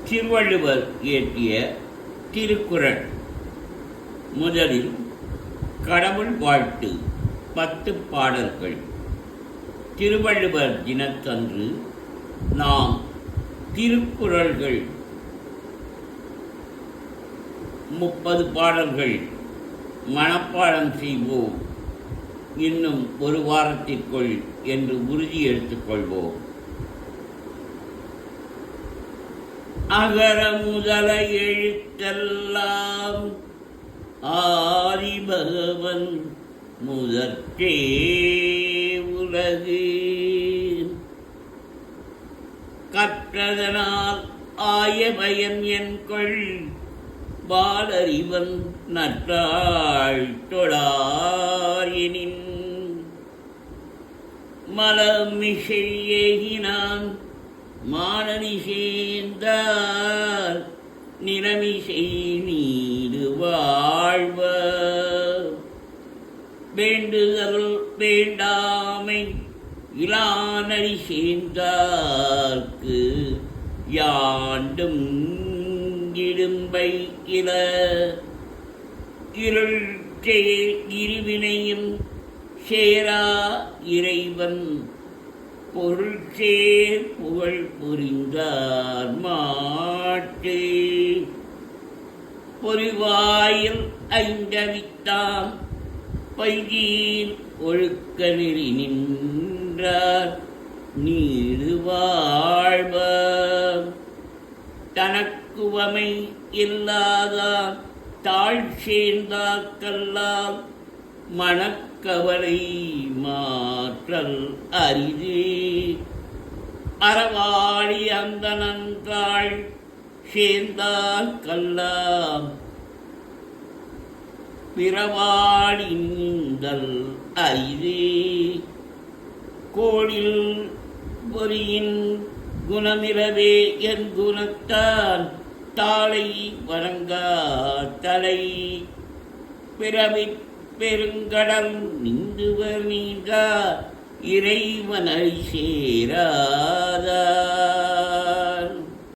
திருவள்ளுவர் இயற்றிய திருக்குறள். முதலில் கடவுள் வாழ்த்து 10 பாடல்கள். திருவள்ளுவர் தினத்தன்று நாம் திருக்குறள்கள் 30 பாடல்கள் மனப்பாடம் செய்வோம். இன்னும் ஒரு வாரத்திற்குள் என்று உறுதி எடுத்துக்கொள்வோம். அகர முதல எழுத்தெல்லாம் ஆதி பகவன் முதற்றே உலகு. கற்றதனால் ஆய பயன் என்கொள் பாலறிவன் நற்றாள் தொழாரினின். மலமிசை ஏகினான் மானனி சேர்ந்தார் நிலமிசை நீடு வாழ்வ. வேண்டுதல் வேண்டாமை இலானடி சேர்ந்தார்க்கு யாண்டும் இடும்பை இல. இருள் இருவினையும் சேரா இறைவன் பொருள் சேர் புகழ் புரிந்தார் மாட்டு. பொறிவாயில் ஐந்தவித்தாம் பைகீர் ஒழுக்க நெறி நின்றார் நீடு வாழ்வ. தனக்குவமை இல்லாதார் தாழ் சேர்ந்தாக்கல்லால் மனக்கவலை மாற்றல் அரிது. அறவாளி அந்த நன்றாள் சேர்ந்தால் கல்லாம் பிறவாளி நீந்தல் அரிது. கோளில் பொறியின் குணமிரவே என் குணத்தான் தாளை வணங்கா தலை. பிறவி பெருங்கடல் நீந்துவர் நீங்கா இறைவனை சேராதார்.